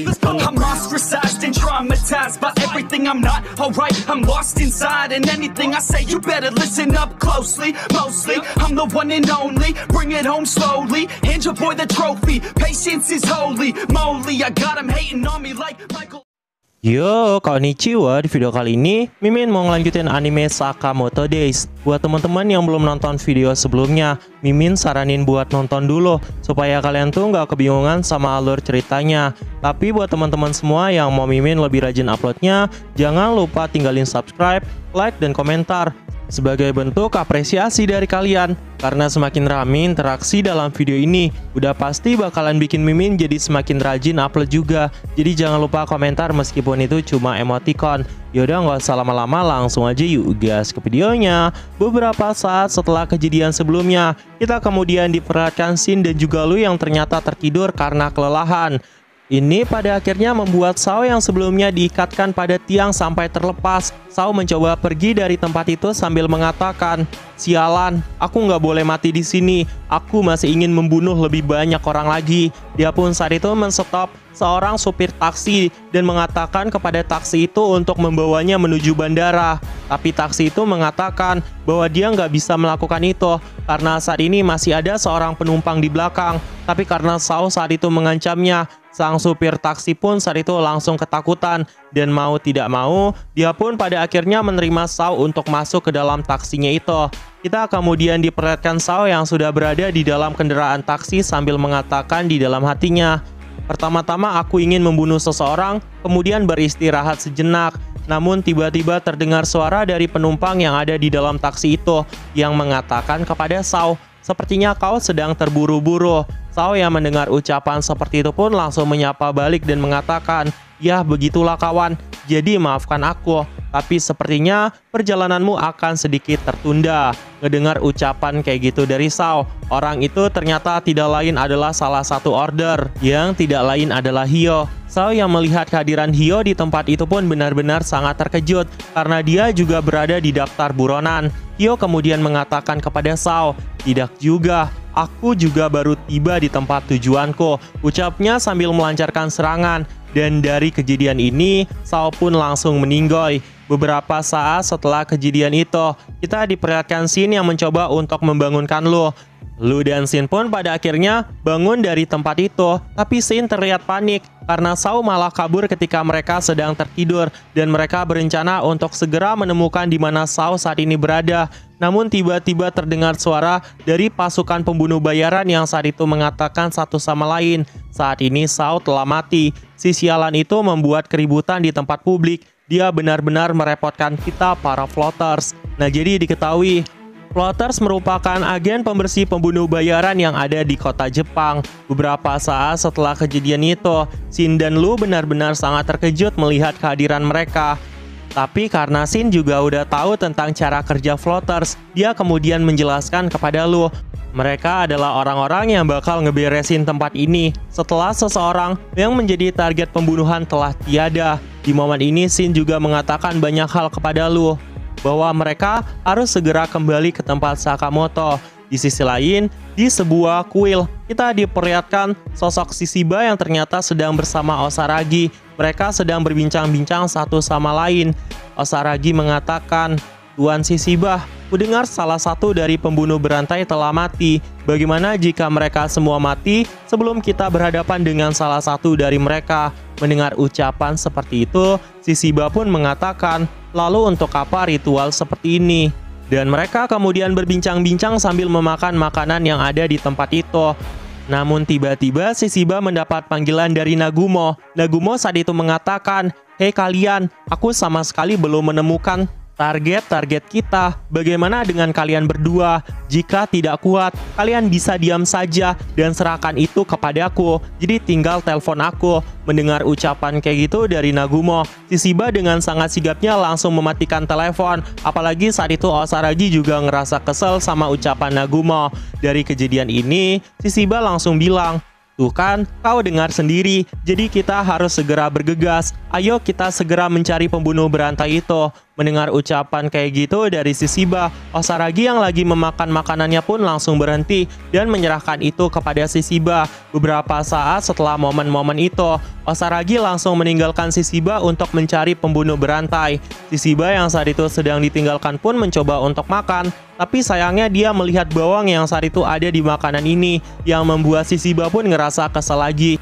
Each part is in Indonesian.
I'm ostracized and traumatized by everything I'm not alright. I'm lost inside, and anything I say you better listen up closely. Mostly, I'm the one and only. Bring it home slowly. Hand your boy the trophy. Patience is holy moly. I got him hating on me like Michael. Yo, konnichiwa. Di video kali ini Mimin mau ngelanjutin anime Sakamoto Days. Buat teman-teman yang belum nonton video sebelumnya, Mimin saranin buat nonton dulu supaya kalian tuh nggak kebingungan sama alur ceritanya. Tapi buat teman-teman semua yang mau Mimin lebih rajin uploadnya, jangan lupa tinggalin subscribe, like, dan komentar sebagai bentuk apresiasi dari kalian. Karena semakin rame interaksi dalam video ini, udah pasti bakalan bikin Mimin jadi semakin rajin upload juga. Jadi jangan lupa komentar meskipun itu cuma emoticon. Yaudah nggak usah lama-lama, langsung aja yuk gas ke videonya. Beberapa saat setelah kejadian sebelumnya, kita kemudian diperlihatkan Shin dan juga Lu yang ternyata tertidur karena kelelahan. Ini pada akhirnya membuat Sao yang sebelumnya diikatkan pada tiang sampai terlepas. Sao mencoba pergi dari tempat itu sambil mengatakan, "Sialan, aku nggak boleh mati di sini. Aku masih ingin membunuh lebih banyak orang lagi." Dia pun saat itu menstop seorang supir taksi dan mengatakan kepada taksi itu untuk membawanya menuju bandara. Tapi taksi itu mengatakan bahwa dia nggak bisa melakukan itu karena saat ini masih ada seorang penumpang di belakang. Tapi karena Sao saat itu mengancamnya, sang supir taksi pun saat itu langsung ketakutan dan mau tidak mau, dia pun pada akhirnya menerima Sao untuk masuk ke dalam taksinya itu. Kita kemudian diperlihatkan Sao yang sudah berada di dalam kendaraan taksi sambil mengatakan di dalam hatinya, "Pertama-tama aku ingin membunuh seseorang, kemudian beristirahat sejenak." Namun tiba-tiba terdengar suara dari penumpang yang ada di dalam taksi itu yang mengatakan kepada Sao, "Sepertinya kau sedang terburu-buru." Sao yang mendengar ucapan seperti itu pun langsung menyapa balik dan mengatakan, "Ya begitulah kawan, jadi maafkan aku, tapi sepertinya perjalananmu akan sedikit tertunda." Ngedengar ucapan kayak gitu dari Sao, orang itu ternyata tidak lain adalah salah satu order, yang tidak lain adalah Hyo. Sao yang melihat kehadiran Hyo di tempat itu pun benar-benar sangat terkejut karena dia juga berada di daftar buronan. Hyo kemudian mengatakan kepada Sao, "Tidak juga, aku juga baru tiba di tempat tujuanku," ucapnya sambil melancarkan serangan. Dan dari kejadian ini, Sao pun langsung meninggoy. Beberapa saat setelah kejadian itu, kita diperlihatkan Shin yang mencoba untuk membangunkan Lu. Lu dan Shin pun pada akhirnya bangun dari tempat itu, tapi Shin terlihat panik karena Sao malah kabur ketika mereka sedang tertidur dan mereka berencana untuk segera menemukan di mana Sao saat ini berada. Namun tiba-tiba terdengar suara dari pasukan pembunuh bayaran yang saat itu mengatakan satu sama lain, "Saat ini Sao telah mati." Si sialan itu membuat keributan di tempat publik. Dia benar-benar merepotkan kita para floaters. Nah, jadi diketahui, floaters merupakan agen pembersih pembunuh bayaran yang ada di kota Jepang. Beberapa saat setelah kejadian itu, Shin dan Lu benar-benar sangat terkejut melihat kehadiran mereka. Tapi karena Shin juga udah tahu tentang cara kerja floaters, dia kemudian menjelaskan kepada Lu, mereka adalah orang-orang yang bakal ngeberesin tempat ini setelah seseorang yang menjadi target pembunuhan telah tiada. Di momen ini Shin juga mengatakan banyak hal kepada Lu, bahwa mereka harus segera kembali ke tempat Sakamoto. Di sisi lain, di sebuah kuil, kita diperlihatkan sosok Shishiba yang ternyata sedang bersama Osaragi. Mereka sedang berbincang-bincang satu sama lain. Osaragi mengatakan, "Tuan Shishiba, kudengar salah satu dari pembunuh berantai telah mati. Bagaimana jika mereka semua mati sebelum kita berhadapan dengan salah satu dari mereka?" Mendengar ucapan seperti itu, Shishiba pun mengatakan, "Lalu untuk apa ritual seperti ini?" Dan mereka kemudian berbincang-bincang sambil memakan makanan yang ada di tempat itu. Namun tiba-tiba Shishiba mendapat panggilan dari Nagumo. Nagumo saat itu mengatakan, "Hei kalian, aku sama sekali belum menemukan target kita. Bagaimana dengan kalian berdua? Jika tidak kuat, kalian bisa diam saja dan serahkan itu kepadaku. Jadi tinggal telepon aku." Mendengar ucapan kayak gitu dari Nagumo, Shishiba dengan sangat sigapnya langsung mematikan telepon. Apalagi saat itu Osaragi juga ngerasa kesel sama ucapan Nagumo. Dari kejadian ini, Shishiba langsung bilang, "Tuh kan, kau dengar sendiri. Jadi kita harus segera bergegas. Ayo kita segera mencari pembunuh berantai itu." Mendengar ucapan kayak gitu dari si Shiba, Osaragi yang lagi memakan makanannya pun langsung berhenti dan menyerahkan itu kepada si Shiba. Beberapa saat setelah momen-momen itu, Osaragi langsung meninggalkan si Shiba untuk mencari pembunuh berantai. Si Shiba yang saat itu sedang ditinggalkan pun mencoba untuk makan, tapi sayangnya dia melihat bawang yang saat itu ada di makanan ini, yang membuat si Shiba pun ngerasa kesal lagi.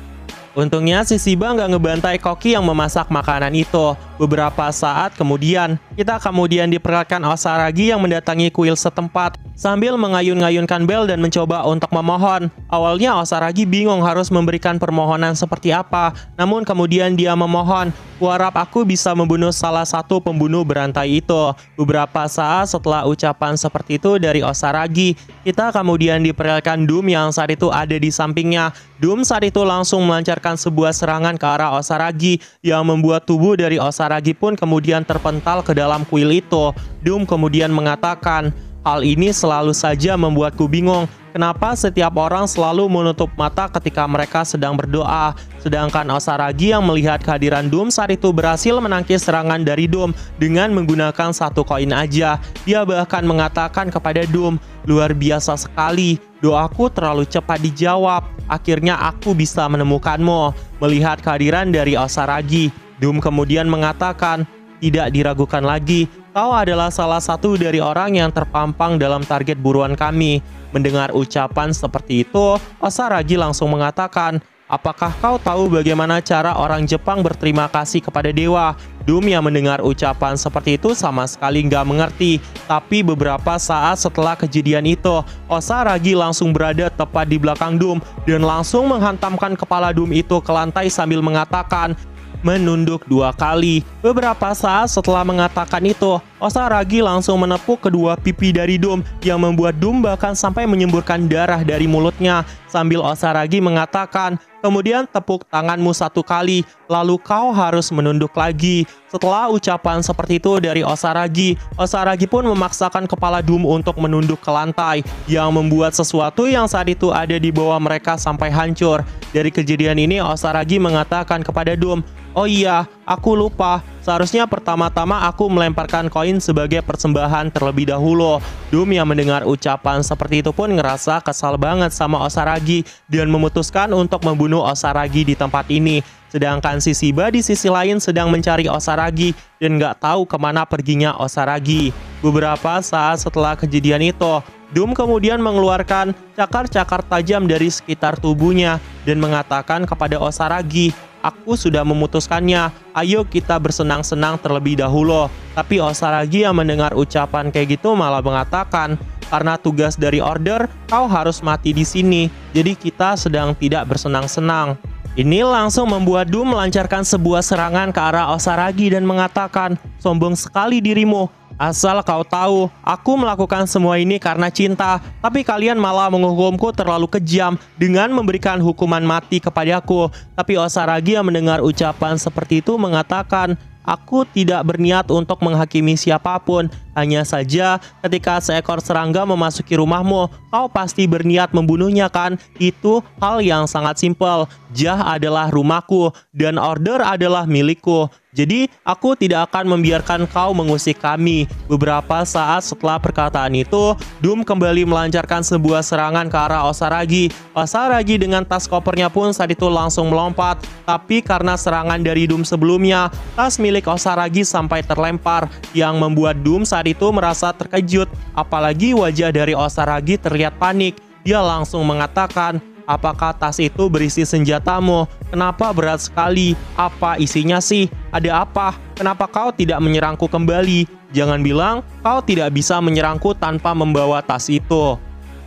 Untungnya si Shiba nggak ngebantai koki yang memasak makanan itu. Beberapa saat kemudian, kita diperlihatkan Osaragi yang mendatangi kuil setempat sambil mengayun-ngayunkan bel dan mencoba untuk memohon. Awalnya Osaragi bingung harus memberikan permohonan seperti apa, namun kemudian dia memohon, "Kuharap aku bisa membunuh salah satu pembunuh berantai itu." Beberapa saat setelah ucapan seperti itu dari Osaragi, kita kemudian diperlihatkan Doom yang saat itu ada di sampingnya. Doom saat itu langsung melancarkan sebuah serangan ke arah Osaragi yang membuat tubuh dari Osaragi pun kemudian terpental ke dalam kuil itu. Doom kemudian mengatakan, "Hal ini selalu saja membuatku bingung. Kenapa setiap orang selalu menutup mata ketika mereka sedang berdoa?" Sedangkan Osaragi yang melihat kehadiran Doom saat itu berhasil menangkis serangan dari Doom dengan menggunakan 1 koin aja. Dia bahkan mengatakan kepada Doom, "Luar biasa sekali, doaku terlalu cepat dijawab. Akhirnya aku bisa menemukanmu." Melihat kehadiran dari Osaragi, Doom kemudian mengatakan, "Tidak diragukan lagi, kau adalah salah satu dari orang yang terpampang dalam target buruan kami." Mendengar ucapan seperti itu, Osaragi langsung mengatakan, "Apakah kau tahu bagaimana cara orang Jepang berterima kasih kepada dewa?" Doom yang mendengar ucapan seperti itu sama sekali nggak mengerti. Tapi beberapa saat setelah kejadian itu, Osaragi langsung berada tepat di belakang Doom dan langsung menghantamkan kepala Doom itu ke lantai sambil mengatakan, "Menunduk 2 kali." Beberapa saat setelah mengatakan itu, Osaragi langsung menepuk kedua pipi dari Doom yang membuat Doom bahkan sampai menyemburkan darah dari mulutnya. Sambil Osaragi mengatakan, "Kemudian tepuk tanganmu 1 kali, lalu kau harus menunduk lagi." Setelah ucapan seperti itu dari Osaragi, Osaragi pun memaksakan kepala Doom untuk menunduk ke lantai, yang membuat sesuatu yang saat itu ada di bawah mereka sampai hancur. Dari kejadian ini, Osaragi mengatakan kepada Doom, "Oh iya, aku lupa. Seharusnya pertama-tama aku melemparkan koin sebagai persembahan terlebih dahulu." Doom yang mendengar ucapan seperti itu pun ngerasa kesal banget sama Osaragi dan memutuskan untuk membunuh Osaragi di tempat ini. Sedangkan si Shiba di sisi lain sedang mencari Osaragi dan nggak tahu kemana perginya Osaragi. Beberapa saat setelah kejadian itu, Doom kemudian mengeluarkan cakar-cakar tajam dari sekitar tubuhnya dan mengatakan kepada Osaragi, "Aku sudah memutuskannya, ayo kita bersenang-senang terlebih dahulu." Tapi Osaragi yang mendengar ucapan kayak gitu malah mengatakan, "Karena tugas dari order, kau harus mati di sini, jadi kita sedang tidak bersenang-senang." Ini langsung membuat Doom melancarkan sebuah serangan ke arah Osaragi dan mengatakan, "Sombong sekali dirimu. Asal kau tahu, aku melakukan semua ini karena cinta, tapi kalian malah menghukumku terlalu kejam dengan memberikan hukuman mati kepadaku." Tapi Osaragi yang mendengar ucapan seperti itu mengatakan, "Aku tidak berniat untuk menghakimi siapapun. Hanya saja ketika seekor serangga memasuki rumahmu, kau pasti berniat membunuhnya kan? Itu hal yang sangat simpel. Jah adalah rumahku dan order adalah milikku. Jadi aku tidak akan membiarkan kau mengusik kami." Beberapa saat setelah perkataan itu, Doom kembali melancarkan sebuah serangan ke arah Osaragi. Osaragi dengan tas kopernya pun saat itu langsung melompat. Tapi karena serangan dari Doom sebelumnya, tas milik Osaragi sampai terlempar, yang membuat Doom saat itu merasa terkejut. Apalagi wajah dari Osaragi terlihat panik. Dia langsung mengatakan, "Apakah tas itu berisi senjatamu? Kenapa berat sekali? Apa isinya sih? Ada apa? Kenapa kau tidak menyerangku kembali? Jangan bilang kau tidak bisa menyerangku tanpa membawa tas itu."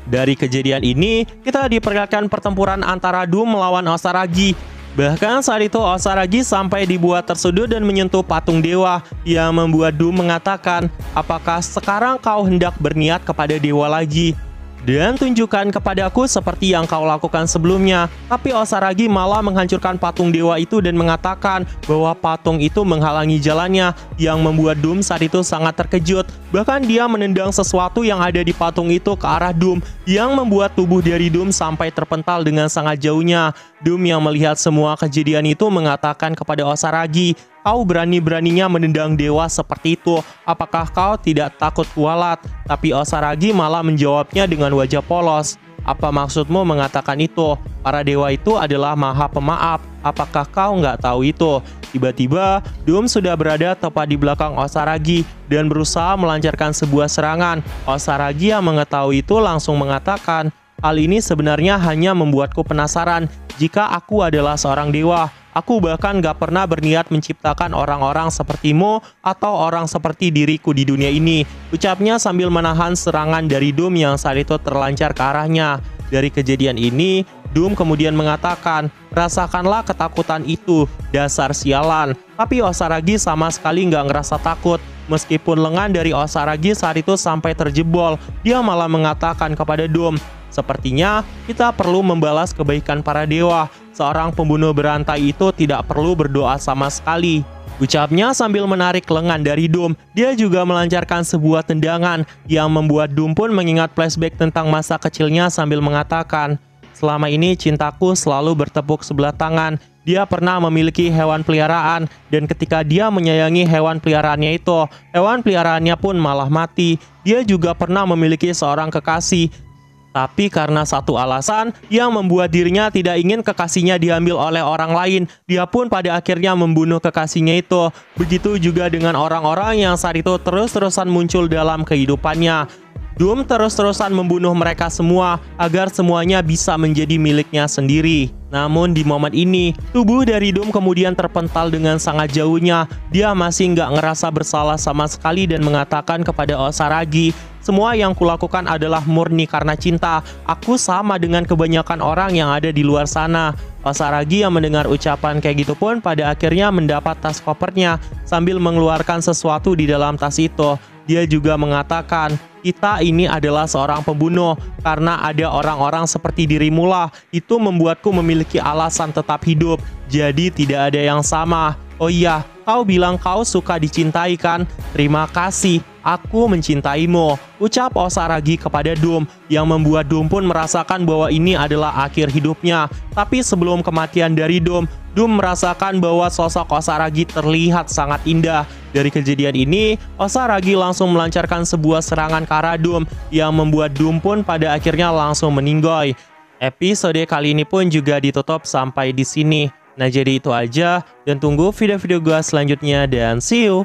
Dari kejadian ini, kita diperlihatkan pertempuran antara Doom melawan Osaragi. Bahkan saat itu Osaragi sampai dibuat tersudut dan menyentuh patung dewa, yang membuat Doom mengatakan, "Apakah sekarang kau hendak berniat kepada dewa lagi? Dan tunjukkan kepadaku seperti yang kau lakukan sebelumnya." Tapi Osaragi malah menghancurkan patung dewa itu dan mengatakan bahwa patung itu menghalangi jalannya, yang membuat Doom saat itu sangat terkejut. Bahkan dia menendang sesuatu yang ada di patung itu ke arah Doom, yang membuat tubuh dari Doom sampai terpental dengan sangat jauhnya. Doom yang melihat semua kejadian itu mengatakan kepada Osaragi, "Kau berani-beraninya menendang dewa seperti itu. Apakah kau tidak takut kualat?" Tapi Osaragi malah menjawabnya dengan wajah polos. "Apa maksudmu mengatakan itu? Para dewa itu adalah maha pemaaf. Apakah kau nggak tahu itu?" Tiba-tiba, Doom sudah berada tepat di belakang Osaragi dan berusaha melancarkan sebuah serangan. Osaragi yang mengetahui itu langsung mengatakan, "Hal ini sebenarnya hanya membuatku penasaran. Jika aku adalah seorang dewa, aku bahkan gak pernah berniat menciptakan orang-orang sepertimu atau orang seperti diriku di dunia ini," ucapnya sambil menahan serangan dari Doom yang saat itu terlancar ke arahnya. Dari kejadian ini, Doom kemudian mengatakan, "Rasakanlah ketakutan itu, dasar sialan." Tapi Osaragi sama sekali nggak ngerasa takut. Meskipun lengan dari Osaragi saat itu sampai terjebol, dia malah mengatakan kepada Doom, "Sepertinya kita perlu membalas kebaikan para dewa. Seorang pembunuh berantai itu tidak perlu berdoa sama sekali," ucapnya sambil menarik lengan dari Doom. Dia juga melancarkan sebuah tendangan yang membuat Doom pun mengingat flashback tentang masa kecilnya sambil mengatakan, "Selama ini cintaku selalu bertepuk sebelah tangan. Dia pernah memiliki hewan peliharaan, dan ketika dia menyayangi hewan peliharaannya itu, hewan peliharaannya pun malah mati. Dia juga pernah memiliki seorang kekasih, tapi karena satu alasan yang membuat dirinya tidak ingin kekasihnya diambil oleh orang lain, dia pun pada akhirnya membunuh kekasihnya itu. Begitu juga dengan orang-orang yang saat itu terus-terusan muncul dalam kehidupannya. Doom terus-terusan membunuh mereka semua agar semuanya bisa menjadi miliknya sendiri. Namun di momen ini, tubuh dari Doom kemudian terpental dengan sangat jauhnya. Dia masih nggak ngerasa bersalah sama sekali dan mengatakan kepada Osaragi, "Semua yang kulakukan adalah murni karena cinta. Aku sama dengan kebanyakan orang yang ada di luar sana." Osaragi yang mendengar ucapan kayak gitu pun pada akhirnya mendapat tas kopernya sambil mengeluarkan sesuatu di dalam tas itu. Dia juga mengatakan, "Kita ini adalah seorang pembunuh. Karena ada orang-orang seperti dirimu lah, itu membuatku memiliki alasan tetap hidup. Jadi tidak ada yang sama. Oh iya, kau bilang kau suka dicintai kan? Terima kasih, aku mencintaimu," ucap Osaragi kepada Doom, yang membuat Doom pun merasakan bahwa ini adalah akhir hidupnya. Tapi sebelum kematian dari Doom merasakan bahwa sosok Osaragi terlihat sangat indah. Dari kejadian ini, Osaragi langsung melancarkan sebuah serangan ke arah Doom yang membuat Doom pun pada akhirnya langsung meninggoy. Episode kali ini pun juga ditutup sampai di sini. Nah, jadi itu aja, dan tunggu video-video gue selanjutnya, dan see you!